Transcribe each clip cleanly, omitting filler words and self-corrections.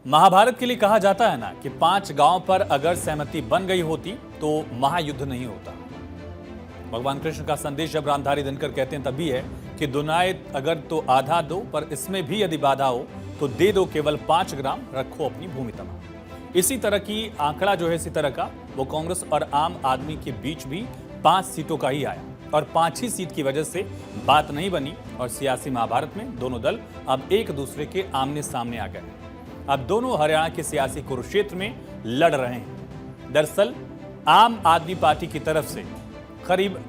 महाभारत के लिए कहा जाता है ना कि 5 गांव पर अगर सहमति बन गई होती तो महायुद्ध नहीं होता। भगवान कृष्ण का संदेश जब रामधारी दिनकर कहते हैं तभी है कि दुनाए अगर तो आधा दो, पर इसमें भी यदि बाधा हो तो दे दो केवल 5 ग्राम, रखो अपनी भूमि तमाम। इसी तरह की आंकड़ा जो है इसी तरह का वो कांग्रेस और आम आदमी के बीच भी 5 सीटों का ही आया और 5 ही सीट की वजह से बात नहीं बनी और सियासी महाभारत में दोनों दल अब एक दूसरे के आमने सामने आ गए। अब दोनों हरियाणा के सियासी कुरुक्षेत्र में लड़ रहे हैं। दरअसल आम आदमी पार्टी की तरफ से करीब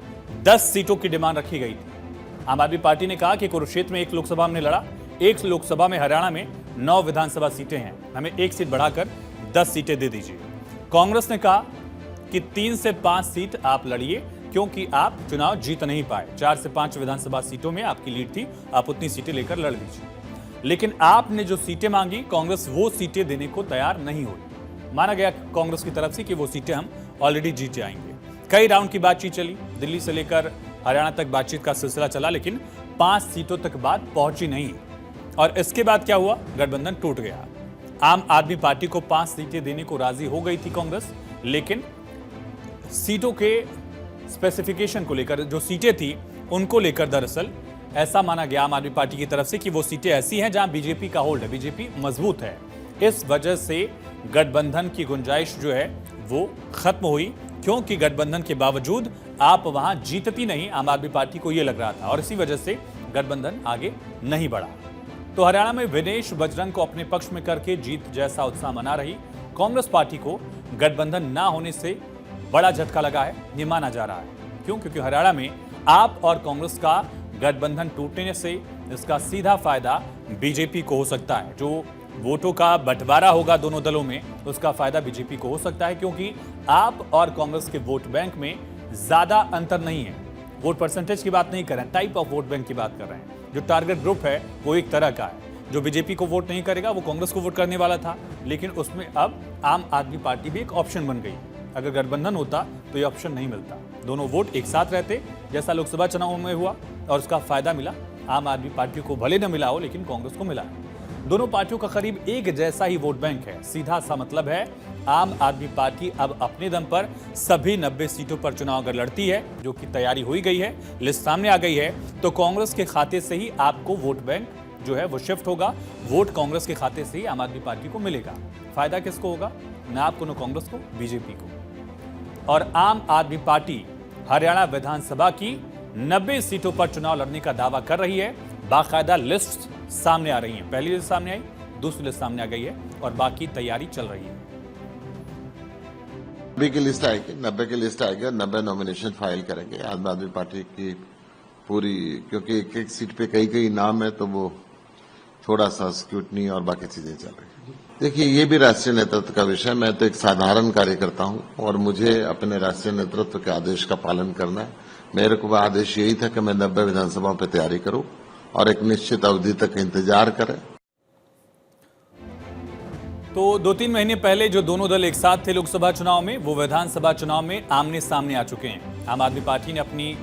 10 सीटों की डिमांड रखी गई थी। आम आदमी पार्टी ने कहा कि कुरुक्षेत्र में 1 लोकसभा हमने लड़ा, 1 लोकसभा में हरियाणा में 9 विधानसभा सीटें हैं, हमें 1 सीट बढ़ाकर 10 सीटें दे दीजिए। कांग्रेस ने कहा कि 3 से 5 सीट आप लड़िए क्योंकि आप चुनाव जीत नहीं पाए। 4 से 5 विधानसभा सीटों में आपकी लीड थी, आप उतनी सीटें लेकर लड़ लीजिए। लेकिन आपने जो सीटें मांगी, कांग्रेस वो सीटें देने को तैयार नहीं हुई। माना गया कांग्रेस की तरफ से कि वो सीटें हम ऑलरेडी जीत जाएंगे। कई राउंड की बातचीत चली, दिल्ली से लेकर हरियाणा तक बातचीत का सिलसिला चला, लेकिन 5 सीटों तक बात पहुंची नहीं। और इसके बाद क्या हुआ? गठबंधन टूट गया। आम आदमी पार्टी को 5 सीटें देने को राजी हो गई थी कांग्रेस, लेकिन सीटों के स्पेसिफिकेशन को लेकर, जो सीटें थी उनको लेकर दरअसल ऐसा माना गया आम आदमी पार्टी की तरफ से कि वो सीटें ऐसी हैं जहां बीजेपी का होल्ड है, बीजेपी मजबूत है। इस वजह से गठबंधन की गुंजाइश जो है वो खत्म हुई, क्योंकि गठबंधन के बावजूद आप वहां जीतती नहीं, आम आदमी पार्टी को यह लग रहा था, और इसी वजह से गठबंधन आगे नहीं बढ़ा। तो हरियाणा में विनेश बजरंग को अपने पक्ष में करके जीत जैसा उत्साह मना रही कांग्रेस पार्टी को गठबंधन ना होने से बड़ा झटका लगा है, ये माना जा रहा है। क्यों? क्योंकि हरियाणा में आप और कांग्रेस का गठबंधन टूटने से इसका सीधा फायदा बीजेपी को हो सकता है। जो वोटों का बंटवारा होगा दोनों दलों में, उसका फायदा बीजेपी को हो सकता है, क्योंकि आप और कांग्रेस के वोट बैंक में ज्यादा अंतर नहीं है। वोट परसेंटेज की बात नहीं कर रहे हैं, टाइप ऑफ वोट बैंक की बात कर रहे हैं। जो टारगेट ग्रुप है वो एक तरह का है। जो बीजेपी को वोट नहीं करेगा वो कांग्रेस को वोट करने वाला था, लेकिन उसमें अब आम आदमी पार्टी भी एक ऑप्शन बन गई। अगर गठबंधन होता तो ये ऑप्शन नहीं मिलता, दोनों वोट एक साथ रहते, जैसा लोकसभा चुनाव में हुआ, और उसका फायदा मिला आम आदमी पार्टी को, भले न मिला हो लेकिन कांग्रेस को मिला है। दोनों पार्टियों का करीब एक जैसा ही वोट बैंक है। सीधा सा मतलब है आम आदमी पार्टी अब अपने दम पर सभी 90 सीटों पर चुनाव अगर लड़ती है, जो कि तैयारी हुई गई है, लिस्ट सामने आ गई है, तो कांग्रेस के खाते से ही आपको वोट बैंक जो है वो शिफ्ट होगा। वोट कांग्रेस के खाते से ही आम आदमी पार्टी को मिलेगा। फायदा किसको होगा? न आपको, न कांग्रेस को, बीजेपी को। और आम आदमी पार्टी हरियाणा विधानसभा की 90 सीटों पर चुनाव लड़ने का दावा कर रही है। बाकायदा लिस्ट सामने आ रही है। पहली लिस्ट सामने आई, दूसरी लिस्ट सामने आ गई है और बाकी तैयारी चल रही है। 90 की लिस्ट आएगी, 90 की लिस्ट आएगी और 90 नॉमिनेशन फाइल करेंगे आम आदमी पार्टी की पूरी, क्योंकि एक एक सीट पे कई कई नाम है, तो वो थोड़ा सा स्क्रूटनी और बाकी चीजें चल रही है। देखिए, ये भी राष्ट्रीय नेतृत्व का विषय। मैं तो एक साधारण कार्यकर्ता हूं और मुझे अपने राष्ट्रीय नेतृत्व के आदेश का पालन करना है। मेरे को आदेश यही था कि मैं 90 विधानसभाओं पर तैयारी करूं और एक निश्चित अवधि तक इंतजार करें। तो 2-3 महीने पहले जो दोनों दल एक साथ थे लोकसभा चुनाव में, वो विधानसभा चुनाव में आमने सामने आ चुके हैं। आम आदमी पार्टी ने अपनी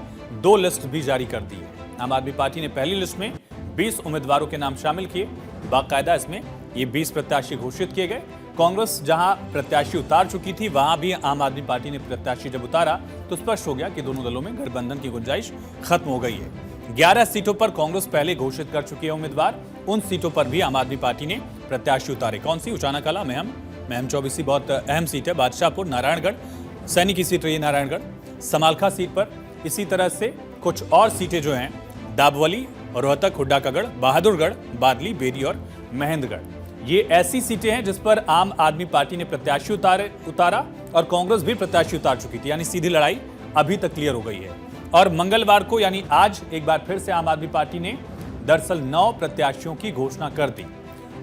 2 लिस्ट भी जारी कर दी है। आम आदमी पार्टी ने पहली लिस्ट में 20 उम्मीदवारों के नाम शामिल किए। बाकायदा इसमें ये 20 प्रत्याशी घोषित किए गए। कांग्रेस जहां प्रत्याशी उतार चुकी थी, वहां भी आम आदमी पार्टी ने प्रत्याशी जब उतारा तो स्पष्ट हो गया कि दोनों दलों में गठबंधन की गुंजाइश खत्म हो गई है। 11 सीटों पर कांग्रेस पहले घोषित कर चुकी है उम्मीदवार। उन सीटों पर भी आम आदमी पार्टी ने प्रत्याशी उतारे। कौन सी? उचाना कला, महम 24 बहुत अहम सीट है, बादशाहपुर, नारायणगढ़, सैनिक की सीट रही है नारायणगढ़, समालखा सीट पर। इसी तरह से कुछ और सीटें जो हैं, दाबवली, रोहतक, हुड्डा का गढ़, बहादुरगढ़, बादली, बेरी और महेंद्रगढ़, ये ऐसी सीटें हैं जिस पर आम आदमी पार्टी ने प्रत्याशी उतारा और कांग्रेस भी प्रत्याशी उतार चुकी थी। यानी सीधी लड़ाई अभी तक क्लियर हो गई है। और मंगलवार को यानी आज एक बार फिर से आम आदमी पार्टी ने दरअसल 9 प्रत्याशियों की घोषणा कर दी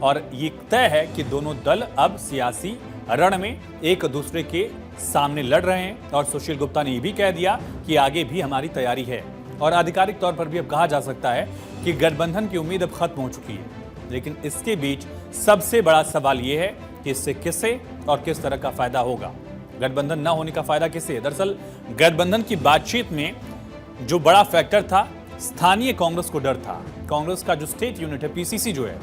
और ये तय है कि दोनों दल अब सियासी रण में एक दूसरे के सामने लड़ रहे हैं। और सुशील गुप्ता ने यह भी कह दिया कि आगे भी हमारी तैयारी है और आधिकारिक तौर पर भी अब कहा जा सकता है कि गठबंधन की उम्मीद अब खत्म हो चुकी है। लेकिन इसके बीच सबसे बड़ा सवाल यह है कि इससे किसे और किस तरह का फायदा होगा। गठबंधन न होने का फायदा किसे है? दरअसल गठबंधन की बातचीत में जो बड़ा फैक्टर था, स्थानीय कांग्रेस को डर था। कांग्रेस का जो स्टेट यूनिट है, पीसीसी जो है,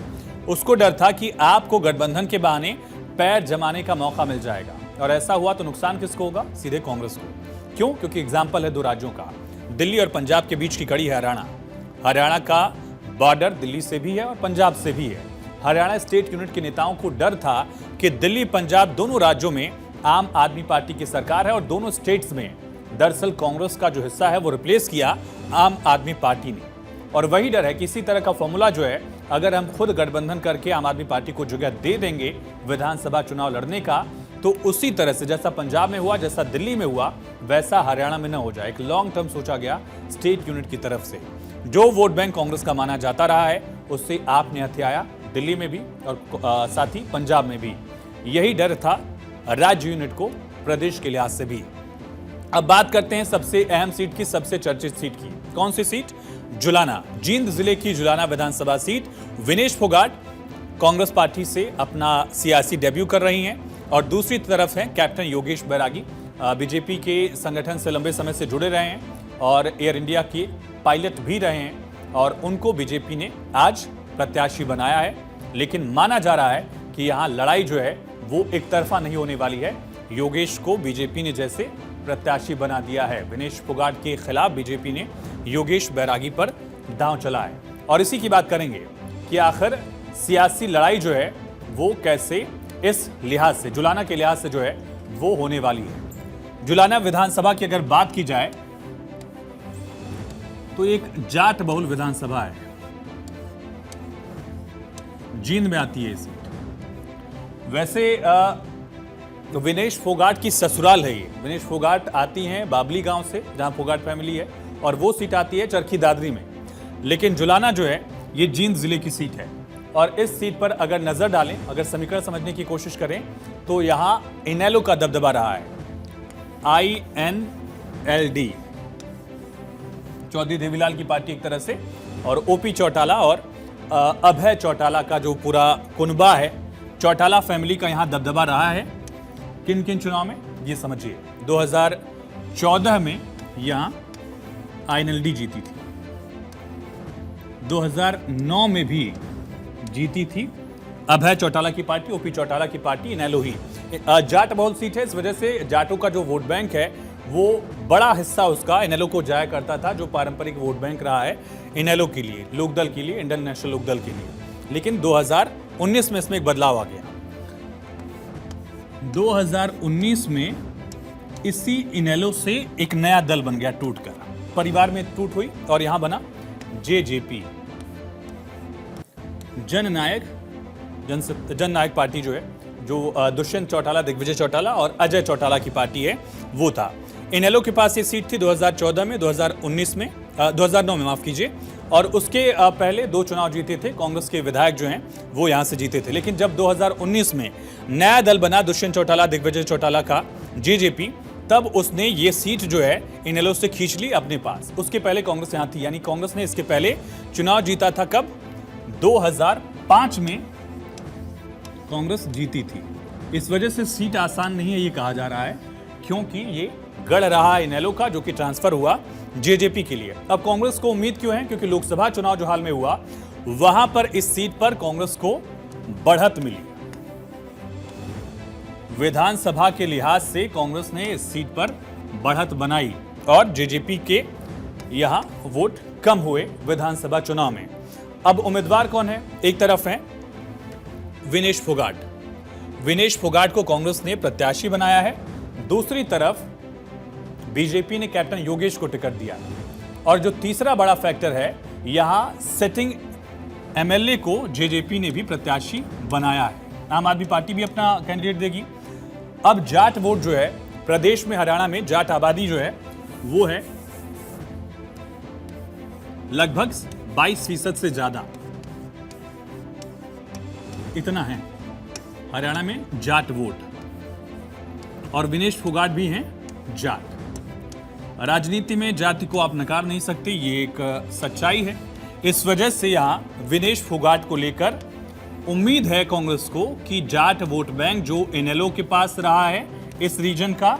उसको डर था कि आपको गठबंधन के बहाने पैर जमाने का मौका मिल जाएगा, और ऐसा हुआ तो नुकसान किसको होगा? सीधे कांग्रेस को। क्यों? क्योंकि एग्जाम्पल है दो राज्यों का, दिल्ली और पंजाब के बीच की कड़ी है हरियाणा। हरियाणा का बॉर्डर दिल्ली से भी है और पंजाब से भी है। हरियाणा स्टेट यूनिट के नेताओं को डर था कि दिल्ली पंजाब दोनों राज्यों में आम आदमी पार्टी की सरकार है, और दोनों स्टेट्स में दरअसल कांग्रेस का जो हिस्सा है वो रिप्लेस किया आम आदमी पार्टी ने। और वही डर है कि इसी तरह का फॉर्मूला जो है, अगर हम खुद गठबंधन करके आम आदमी पार्टी को जगह दे देंगे विधानसभा चुनाव लड़ने का, तो उसी तरह से जैसा पंजाब में हुआ, जैसा दिल्ली में हुआ, वैसा हरियाणा में न हो जाए। एक लॉन्ग टर्म सोचा गया स्टेट यूनिट की तरफ से। जो वोट बैंक कांग्रेस का माना जाता रहा है, उससे आपने हथियाया दिल्ली में भी और साथ ही पंजाब में भी। यही डर था राज्य यूनिट को प्रदेश के लिहाज से भी। अब बात करते हैं सबसे अहम सीट की, सबसे चर्चित सीट की। कौन सी सीट? जुलाना, जींद जिले की जुलाना विधानसभा सीट। विनेश फोगाट कांग्रेस पार्टी से अपना सियासी डेब्यू कर रही हैं, और दूसरी तरफ हैं कैप्टन योगेश बैरागी, बीजेपी के संगठन से लंबे समय से जुड़े रहे हैं और एयर इंडिया के पायलट भी रहे हैं, और उनको बीजेपी ने आज प्रत्याशी बनाया है। लेकिन माना जा रहा है कि यहाँ लड़ाई जो है वो एक तरफा नहीं होने वाली है। योगेश को बीजेपी ने जैसे प्रत्याशी बना दिया है, विनेश फोगाट के खिलाफ बीजेपी ने योगेश बैरागी पर दांव चला है। और इसी की बात करेंगे कि आखिर सियासी लड़ाई जो है वो कैसे इस लिहाज से, जुलाना के लिहाज से जो है वो होने वाली है। जुलाना विधानसभा की अगर बात की जाए तो एक जाट बहुल विधानसभा है, जींद में आती है ये सीट। वैसे विनेश फोगाट की ससुराल है ये। विनेश फोगाट आती हैं बाबली गांव से, जहां फोगाट फैमिली है, और वो सीट आती है चरखी दादरी में। लेकिन जुलाना जो है ये जींद जिले की सीट है, और इस सीट पर अगर नजर डालें, अगर समीकरण समझने की कोशिश करें, तो यहां इनेलो का दबदबा रहा है। INLD, चौधरी देवीलाल की पार्टी एक तरह से, और OP चौटाला और अभय चौटाला का जो पूरा कुनबा है, चौटाला फैमिली का यहां दबदबा रहा है। किन किन चुनाव में ये समझिए। 2014 में यहां INLD जीती थी, 2009 में भी जीती थी अभय चौटाला की पार्टी, OP चौटाला की पार्टी, इनेलो ही। जाट बहुल सीट है, इस वजह से जाटों का जो वोट बैंक है वो बड़ा हिस्सा उसका इनेलो को जाया करता था, जो पारंपरिक वोट बैंक रहा है इनेलो के लिए, लोकदल के लिए, इंडियन नेशनल लोकदल के लिए। लेकिन 2019 में इसमें एक बदलाव आ गया। 2019 में इसी इनेलो से एक नया दल बन गया, टूटकर परिवार में टूट हुई, और यहां बना JJP, जननायक पार्टी जो है, जो दुष्यंत चौटाला, दिग्विजय चौटाला और अजय चौटाला की पार्टी है, वो था। इनेलो के पास ये सीट थी 2014 में, 2009 में माफ कीजिए, और उसके पहले 2 चुनाव जीते थे कांग्रेस के विधायक जो हैं वो यहां से जीते थे। लेकिन जब 2019 में नया दल बना दुष्यंत चौटाला, दिग्विजय चौटाला का, JJP, तब उसने ये सीट जो है इनेलो से खींच ली अपने पास। उसके पहले कांग्रेस यहां थी, यानी कांग्रेस ने इसके पहले चुनाव जीता था। कब? 2005 में कांग्रेस जीती थी। इस वजह से सीट आसान नहीं है ये कहा जा रहा है, क्योंकि ये गढ़ रहा है इनेलो का, जो कि ट्रांसफर हुआ JJP के लिए। अब कांग्रेस को उम्मीद क्यों है? क्योंकि लोकसभा चुनाव जो हाल में हुआ, वहां पर इस सीट पर कांग्रेस को बढ़त मिली। विधानसभा के लिहाज से कांग्रेस ने इस सीट पर बढ़त बनाई, और JJP के यहां वोट कम हुए विधानसभा चुनाव में। अब उम्मीदवार कौन है? एक तरफ है विनेश फोगाट। विनेश फोगाट को कांग्रेस ने प्रत्याशी बनाया है। दूसरी तरफ बीजेपी ने कैप्टन योगेश को टिकट दिया। और जो तीसरा बड़ा फैक्टर है, यहां सिटिंग MLA को JJP ने भी प्रत्याशी बनाया है। आम आदमी पार्टी भी अपना कैंडिडेट देगी। अब जाट वोट जो है प्रदेश में, हरियाणा में जाट आबादी जो है वो है लगभग 22% से ज्यादा, इतना है हरियाणा में जाट वोट। और विनेश फोगाट भी हैं जाट। राजनीति में जाति को आप नकार नहीं सकते, ये एक सच्चाई है। इस वजह से यहां विनेश फोगाट को लेकर उम्मीद है कांग्रेस को कि जाट वोट बैंक जो इनेलो के पास रहा है इस रीजन का,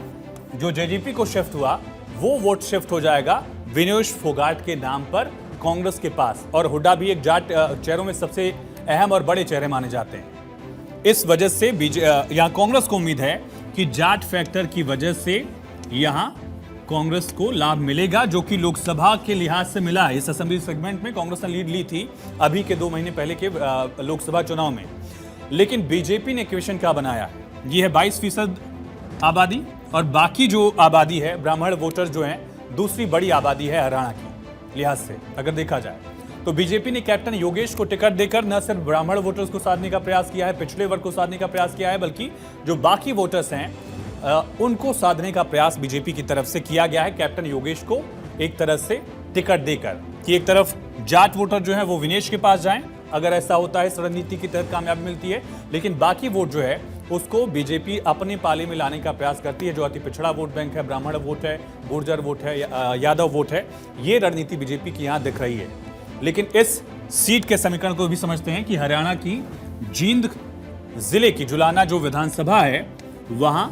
जो JJP को शिफ्ट हुआ, वो वोट शिफ्ट हो जाएगा विनेश फोगाट के नाम पर कांग्रेस के पास। और हुड्डा भी एक जाट चेहरों में सबसे अहम और बड़े चेहरे माने जाते हैं। इस वजह से यहां कांग्रेस को उम्मीद है कि जाट फैक्टर की वजह से यहां कांग्रेस को लाभ मिलेगा, जो कि लोकसभा के लिहाज से मिला है। इस असेंबली सेगमेंट में कांग्रेस ने लीड ली थी अभी के 2 महीने पहले के लोकसभा चुनाव में। लेकिन बीजेपी ने इक्वेशन क्या बनाया है, ये है 22% आबादी, और बाकी जो आबादी है ब्राह्मण वोटर जो हैं, दूसरी बड़ी आबादी है हरियाणा की लिहाज से अगर देखा जाए तो। बीजेपी ने कैप्टन योगेश को टिकट देकर न सिर्फ ब्राह्मण वोटर्स को साधने का प्रयास किया है, पिछड़े वर्ग को साधने का प्रयास किया है, बल्कि जो बाकी वोटर्स हैं उनको साधने का प्रयास बीजेपी की तरफ से किया गया है। कैप्टन योगेश को एक तरह से टिकट देकर कि एक तरफ जाट वोटर जो है वो विनेश के पास जाएं, अगर ऐसा होता है, इस रणनीति की तहत कामयाबी मिलती है, लेकिन बाकी वोट जो है उसको बीजेपी अपने पाले में लाने का प्रयास करती है। जो अति पिछड़ा वोट बैंक है, ब्राह्मण वोट है, गुर्जर वोट है, यादव वोट है, ये रणनीति बीजेपी की यहां दिख रही है। लेकिन इस सीट के समीकरण को भी समझते हैं कि हरियाणा की जींद जिले की जुलाना जो विधानसभा है वहां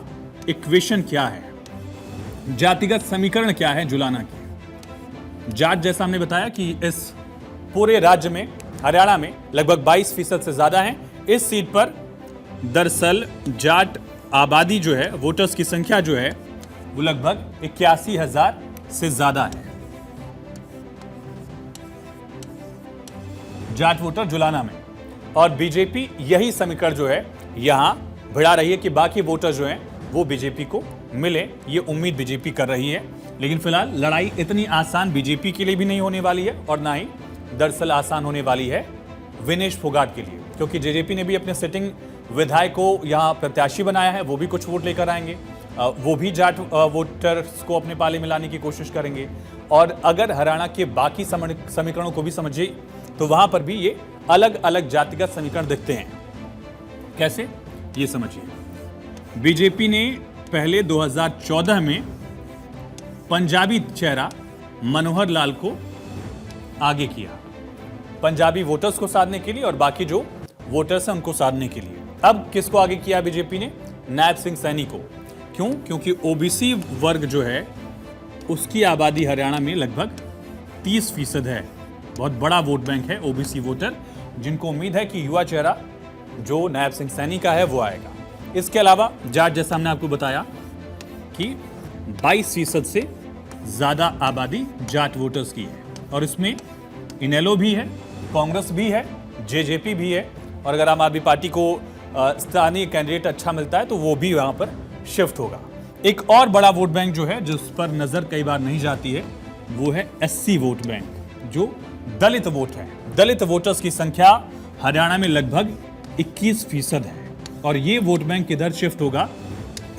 इक्वेशन क्या है, जातिगत समीकरण क्या है जुलाना की। जाट जैसा हमने बताया कि इस पूरे राज्य में हरियाणा में लगभग 22% से ज्यादा है। इस सीट पर दरअसल जाट आबादी जो है, वोटर्स की संख्या जो है वो लगभग 81,000 से ज्यादा है। जाट वोटर जुलाना में, और बीजेपी यही समीकरण जो है यहां भिड़ा रही है कि बाकी वोटर जो हैं वो बीजेपी को मिले, ये उम्मीद बीजेपी कर रही है। लेकिन फिलहाल लड़ाई इतनी आसान बीजेपी के लिए भी नहीं होने वाली है, और ना ही दरअसल आसान होने वाली है विनेश फोगाट के लिए, क्योंकि जेजेपी ने भी अपने सिटिंग विधायक को यहां प्रत्याशी बनाया है। वो भी कुछ वोट लेकर आएंगे, वो भी जाट वोटर्स को अपने पाले में लाने की कोशिश करेंगे। और अगर हरियाणा के बाकी समीकरणों को भी समझिए तो वहां पर भी ये अलग अलग जातिगत समीकरण दिखते हैं। कैसे, ये समझिए। बीजेपी ने पहले 2014 में पंजाबी चेहरा मनोहर लाल को आगे किया, पंजाबी वोटर्स को साधने के लिए और बाकी जो वोटर्स हैं उनको साधने के लिए। अब किसको आगे किया बीजेपी ने? नायब सिंह सैनी को। क्यों? क्योंकि ओबीसी वर्ग जो है उसकी आबादी हरियाणा में लगभग 30% है। बहुत बड़ा वोट बैंक है ओबीसी वोटर, जिनको उम्मीद है कि युवा चेहरा जो नायब सिंह सैनी का है वो आएगा। इसके अलावा जाट, जैसा हमने आपको बताया कि 22% से ज्यादा आबादी जाट वोटर्स की है, और इसमें इनेलो भी है, कांग्रेस भी है, जेजेपी भी है, और अगर आम आदमी पार्टी को स्थानीय कैंडिडेट अच्छा मिलता है तो वो भी वहां पर शिफ्ट होगा। एक और बड़ा वोट बैंक जो है जिस पर नजर कई बार नहीं जाती है वो है एससी वोट बैंक, जो दलित वोट है। दलित वोटर्स की संख्या हरियाणा में लगभग 21% है, और ये वोट बैंक किधर शिफ्ट होगा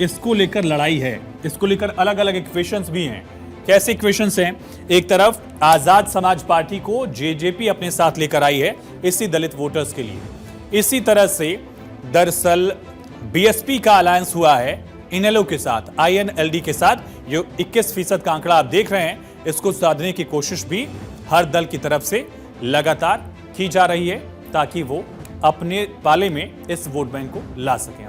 इसको लेकर लड़ाई है। इसको लेकर अलग अलग इक्वेशंस भी हैं। कैसे इक्वेशंस हैं? एक तरफ आजाद समाज पार्टी को जेजेपी अपने साथ लेकर आई है इसी दलित वोटर्स के लिए। इसी तरह से दरअसल बीएसपी का अलायंस हुआ है इनेलो के साथ, आईएनएलडी के साथ। जो 21% का आंकड़ा आप देख रहे हैं, इसको साधने की कोशिश भी हर दल की तरफ से लगातार की जा रही है, ताकि वो अपने पाले में इस वोट बैंक को ला सकें।